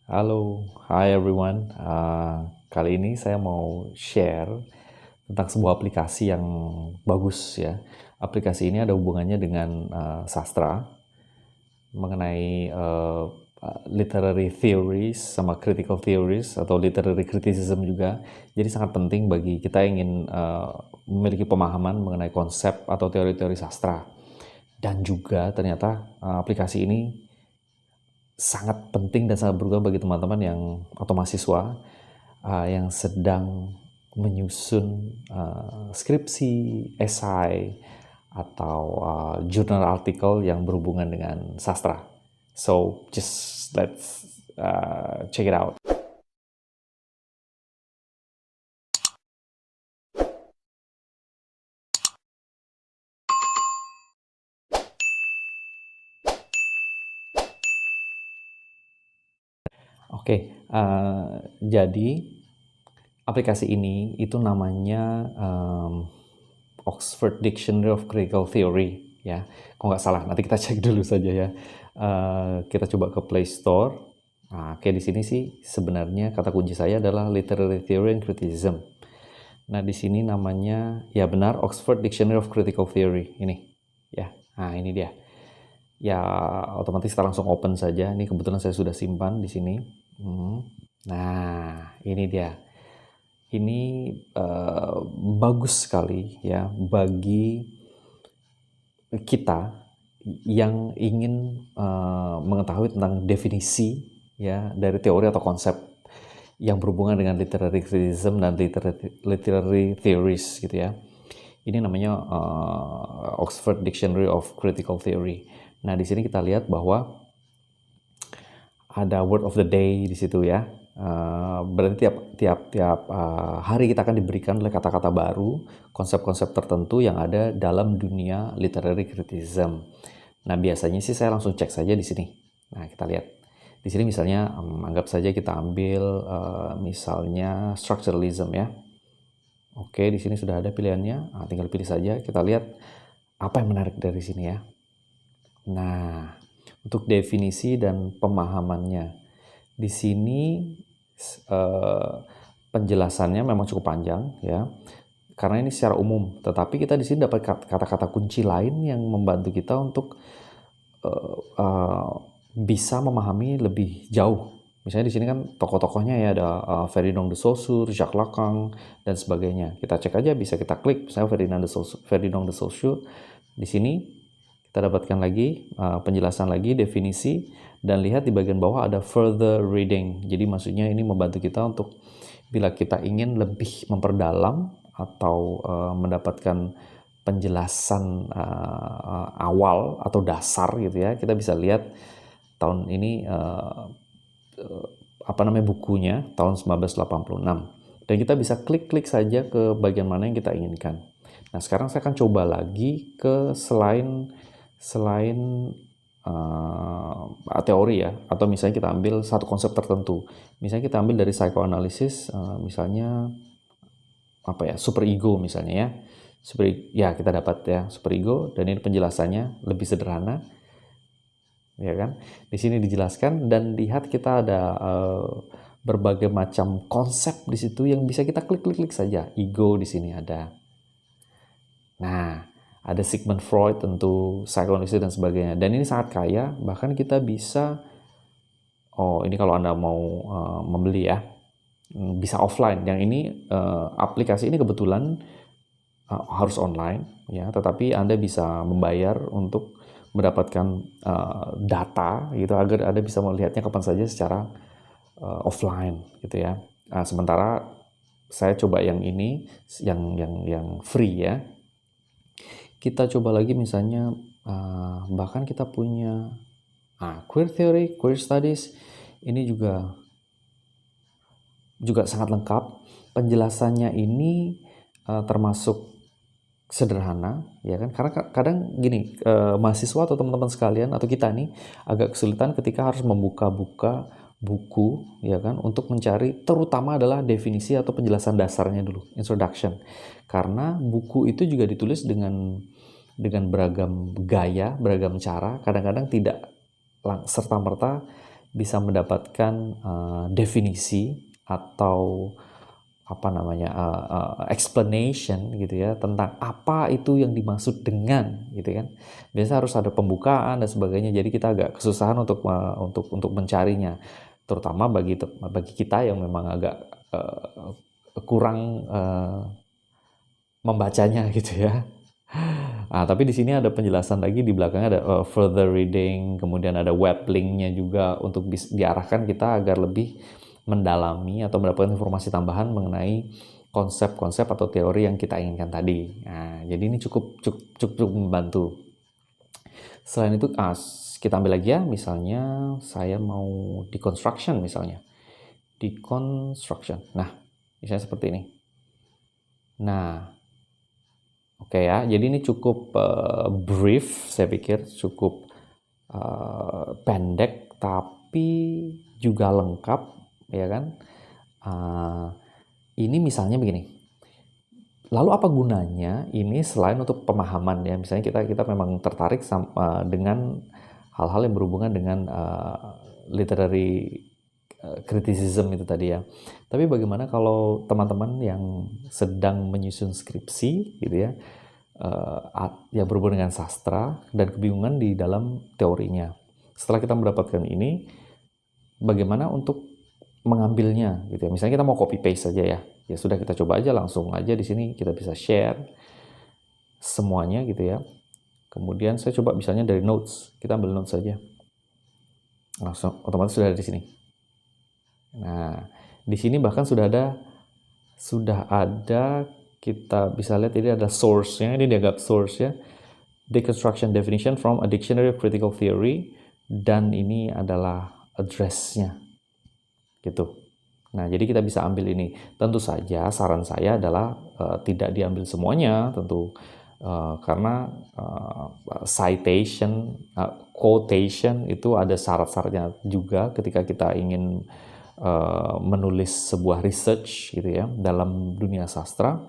Halo, hi everyone. Kali ini saya mau share tentang sebuah aplikasi yang bagus ya. Aplikasi ini ada hubungannya dengan sastra mengenai literary theories sama critical theories atau literary criticism juga. Jadi sangat penting bagi kita yang ingin memiliki pemahaman mengenai konsep atau teori-teori sastra. Dan juga ternyata aplikasi ini sangat penting dan sangat berguna bagi teman-teman yang atau mahasiswa yang sedang menyusun skripsi, esai, atau jurnal artikel yang berhubungan dengan sastra. So just let's check it out. Oke, jadi aplikasi ini itu namanya Oxford Dictionary of Critical Theory ya. Kalau nggak salah, nanti kita cek dulu saja ya. Kita coba ke Play Store. Nah, kayak di sini sih sebenarnya kata kunci saya adalah Literary Theory and Criticism. Nah, di sini namanya ya benar Oxford Dictionary of Critical Theory ini. Ya. Nah, ini dia. Ya, otomatis kita langsung open saja. Ini kebetulan saya sudah simpan di sini. Nah, ini dia. Ini bagus sekali ya bagi kita yang ingin mengetahui tentang definisi ya dari teori atau konsep yang berhubungan dengan literary criticism dan literary theories gitu ya. Ini namanya Oxford Dictionary of Critical Theory. Nah, di sini kita lihat bahwa ada word of the day di situ ya. Berarti tiap hari kita akan diberikan oleh kata-kata baru, konsep-konsep tertentu yang ada dalam dunia literary criticism. Nah, biasanya sih saya langsung cek saja di sini. Nah, kita lihat. Di sini misalnya anggap saja kita ambil misalnya structuralism ya. Oke, di sini sudah ada pilihannya. Nah, tinggal pilih saja. Kita lihat apa yang menarik dari sini ya. Nah, untuk definisi dan pemahamannya. Di sini penjelasannya memang cukup panjang ya. Karena ini secara umum, tetapi kita di sini dapat kata-kata kunci lain yang membantu kita untuk bisa memahami lebih jauh. Misalnya di sini kan tokoh-tokohnya ya ada Ferdinand de Saussure, Jacques Lacan, dan sebagainya. Kita cek aja, bisa kita klik misalnya Ferdinand de Saussure. Di sini kita dapatkan lagi penjelasan lagi, definisi, dan lihat di bagian bawah ada further reading. Jadi maksudnya ini membantu kita untuk bila kita ingin lebih memperdalam atau mendapatkan penjelasan awal atau dasar gitu ya, kita bisa lihat tahun ini apa namanya bukunya tahun 1986 dan kita bisa klik-klik saja ke bagian mana yang kita inginkan. Nah, sekarang saya akan coba lagi ke selain teori ya, atau misalnya kita ambil satu konsep tertentu. Misalnya kita ambil dari psychoanalysis, misalnya apa ya, superego misalnya ya. Ya kita dapat ya superego, dan ini penjelasannya lebih sederhana ya kan. Di sini dijelaskan dan lihat kita ada berbagai macam konsep di situ yang bisa kita klik-klik saja. Ego di sini ada. Nah, ada Sigmund Freud tentu, psikoanalisis dan sebagainya. Dan ini sangat kaya, bahkan kita bisa ini kalau Anda mau membeli ya, bisa offline. Yang ini aplikasi ini kebetulan harus online ya, tetapi Anda bisa membayar untuk mendapatkan data gitu agar Anda bisa melihatnya kapan saja secara offline gitu ya. Sementara saya coba yang ini yang free ya. Kita coba lagi misalnya bahkan kita punya queer theory, queer studies ini juga sangat lengkap. Penjelasannya ini termasuk sederhana ya kan, karena kadang gini mahasiswa atau teman-teman sekalian atau kita nih agak kesulitan ketika harus membuka-buka buku ya kan untuk mencari terutama adalah definisi atau penjelasan dasarnya dulu, introduction, karena buku itu juga ditulis dengan beragam gaya, beragam cara, kadang-kadang tidak serta-merta bisa mendapatkan definisi atau apa namanya explanation gitu ya tentang apa itu yang dimaksud dengan gitu kan. Biasa harus ada pembukaan dan sebagainya. Jadi kita agak kesusahan untuk mencarinya, terutama bagi kita yang memang agak kurang membacanya gitu ya. Nah, tapi di sini ada penjelasan lagi di belakangnya, ada further reading, kemudian ada web linknya juga untuk diarahkan kita agar lebih mendalami atau mendapatkan informasi tambahan mengenai konsep-konsep atau teori yang kita inginkan tadi. Nah, jadi ini cukup membantu. Selain itu, kita ambil lagi ya, misalnya saya mau deconstruction misalnya. Deconstruction. Nah, misalnya seperti ini. Nah, oke ya, jadi ini cukup brief, saya pikir cukup pendek, tapi juga lengkap, ya kan? Ini misalnya begini. Lalu apa gunanya ini selain untuk pemahaman ya? Misalnya kita memang tertarik dengan hal-hal yang berhubungan dengan literary criticism itu tadi ya. Tapi bagaimana kalau teman-teman yang sedang menyusun skripsi gitu ya, yang berhubungan dengan sastra dan kebingungan di dalam teorinya. Setelah kita mendapatkan ini, bagaimana untuk mengambilnya gitu ya. Misalnya kita mau copy paste saja ya. Ya sudah, kita coba aja langsung aja di sini kita bisa share semuanya gitu ya. Kemudian saya coba misalnya dari notes. Kita ambil notes saja. Langsung otomatis sudah ada di sini. Nah, di sini bahkan sudah ada kita bisa lihat ini ada source-nya, ini dianggap source ya. Deconstruction definition from a dictionary of critical theory, dan ini adalah address-nya. Gitu. Nah, jadi kita bisa ambil ini. Tentu saja saran saya adalah tidak diambil semuanya, tentu karena citation, quotation itu ada syarat-syaratnya juga ketika kita ingin menulis sebuah research gitu ya dalam dunia sastra.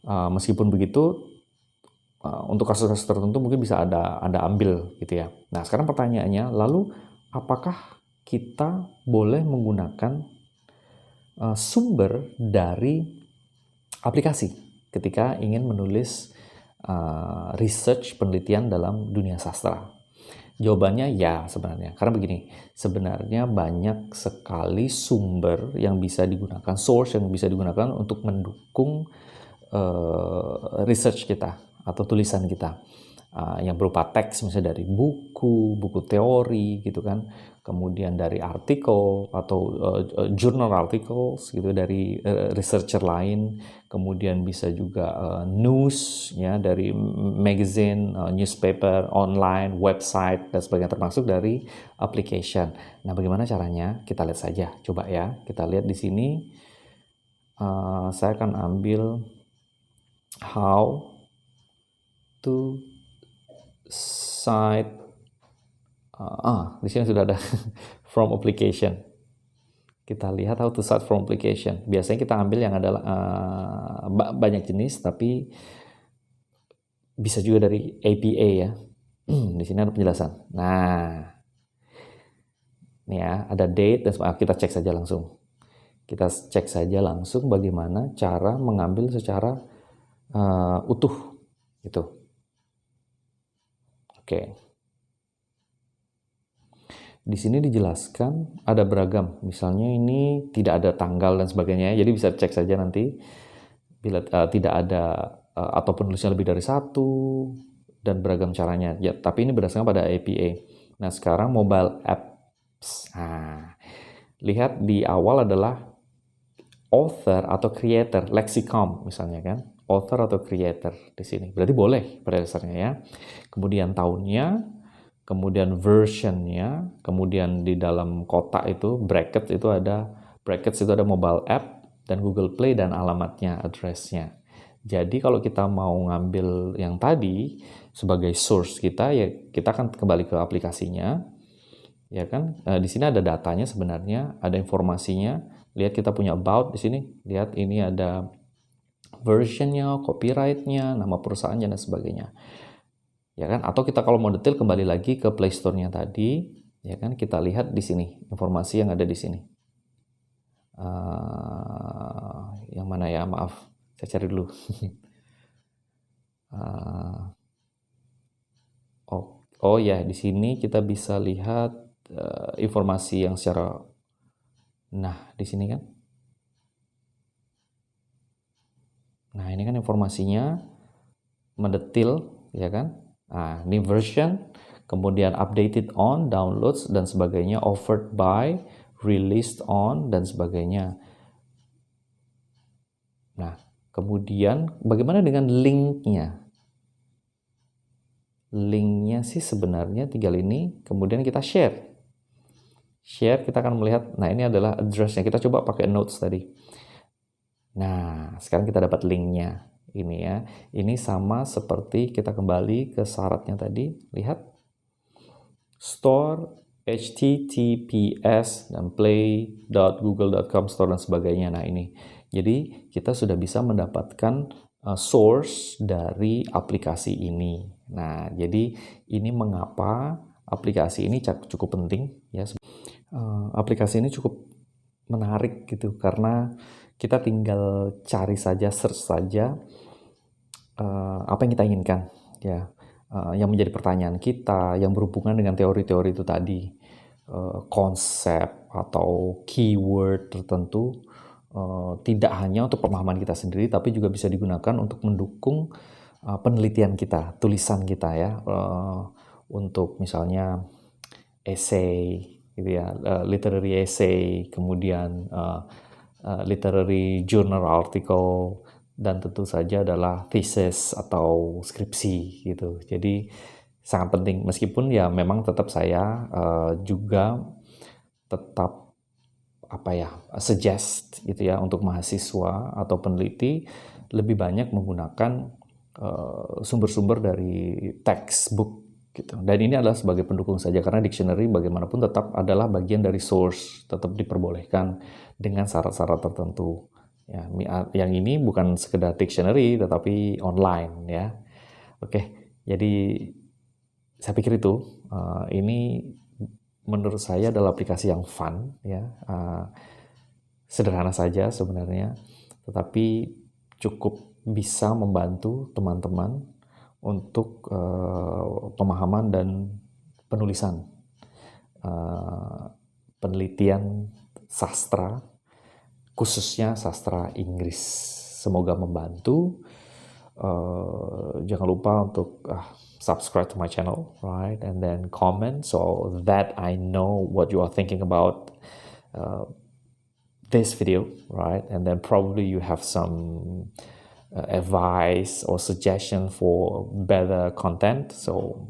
Meskipun begitu, untuk kasus-kasus tertentu mungkin bisa Anda ambil gitu ya. Nah, sekarang pertanyaannya, lalu apakah kita boleh menggunakan sumber dari aplikasi ketika ingin menulis research penelitian dalam dunia sastra? Jawabannya ya sebenarnya. Karena begini, sebenarnya banyak sekali sumber yang bisa digunakan, source yang bisa digunakan untuk mendukung research kita atau tulisan kita. Yang berupa teks misalnya dari buku teori gitu kan, kemudian dari artikel atau journal articles gitu dari researcher lain, kemudian bisa juga news ya dari magazine, newspaper, online, website dan sebagainya, termasuk dari application. Nah, bagaimana caranya? Kita lihat saja, coba ya. Kita lihat di sini. Saya akan ambil how to cite, di sini sudah ada from application. Kita lihat how to cite from application. Biasanya kita ambil yang adalah banyak jenis, tapi bisa juga dari APA ya. Di sini ada penjelasan. Nah, ini ya ada date dan kita cek saja langsung. Kita cek saja langsung bagaimana cara mengambil secara utuh gitu. Oke. Di sini dijelaskan ada beragam. Misalnya ini tidak ada tanggal dan sebagainya. Jadi bisa cek saja nanti bila tidak ada atau penulisnya lebih dari satu dan beragam caranya. Ya, tapi ini berdasarkan pada APA. Nah, sekarang mobile apps. Nah, lihat di awal adalah author atau creator, lexicon misalnya kan. Author atau creator di sini. Berarti boleh pada dasarnya ya. Kemudian tahunnya, kemudian versionnya, kemudian di dalam kotak itu brackets itu ada mobile app dan Google Play dan alamatnya, addressnya. Jadi kalau kita mau ngambil yang tadi sebagai source kita, ya kita akan kembali ke aplikasinya, ya kan. Di sini ada datanya sebenarnya, ada informasinya. Lihat kita punya about di sini. Lihat ini ada versionnya, copyrightnya, nama perusahaannya dan sebagainya. Ya kan? Atau kita kalau mau detail kembali lagi ke Play Store-nya tadi, Ya kan, kita lihat di sini informasi yang ada di sini. Yang mana ya? Maaf, saya cari dulu. Oh ya, di sini kita bisa lihat informasi yang secara, nah di sini kan. Nah ini kan informasinya mendetil, ya kan? Nah ini version, kemudian updated on, downloads dan sebagainya, offered by, released on dan sebagainya. Nah, kemudian bagaimana dengan linknya? Linknya sih sebenarnya tinggal ini, kemudian kita share. Share, kita akan melihat, nah ini adalah address-nya. Kita coba pakai notes tadi. Nah, sekarang kita dapat linknya. Ini ya. Ini sama seperti kita kembali ke syaratnya tadi. Lihat. Store, https, dan play.google.com store dan sebagainya. Nah ini. Jadi kita sudah bisa mendapatkan source dari aplikasi ini. Nah, jadi ini mengapa aplikasi ini cukup penting ya. Aplikasi ini cukup menarik gitu karena kita tinggal cari saja, search saja apa yang kita inginkan ya. Yang menjadi pertanyaan kita yang berhubungan dengan teori-teori itu tadi, konsep atau keyword tertentu, tidak hanya untuk pemahaman kita sendiri tapi juga bisa digunakan untuk mendukung penelitian kita, tulisan kita ya, untuk misalnya essay gitu ya, literary essay, kemudian literary journal article, dan tentu saja adalah thesis atau skripsi gitu. Jadi sangat penting, meskipun ya memang tetap saya juga tetap suggest gitu ya untuk mahasiswa atau peneliti lebih banyak menggunakan sumber-sumber dari textbook gitu. Dan ini adalah sebagai pendukung saja karena dictionary bagaimanapun tetap adalah bagian dari source, tetap diperbolehkan dengan syarat-syarat tertentu. Ya, yang ini bukan sekedar dictionary tetapi online ya. Oke, jadi saya pikir itu ini menurut saya adalah aplikasi yang fun ya. Sederhana saja sebenarnya, tetapi cukup bisa membantu teman-teman untuk pemahaman dan penulisan, penelitian sastra, khususnya sastra Inggris. Semoga membantu. Jangan lupa untuk subscribe to my channel, right? And then comment so that I know what you are thinking about this video, right? And then probably you have some advice or suggestion for better content. So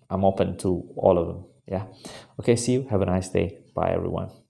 I'm open to all of them. Yeah. Okay, see you. Have a nice day. Bye, everyone.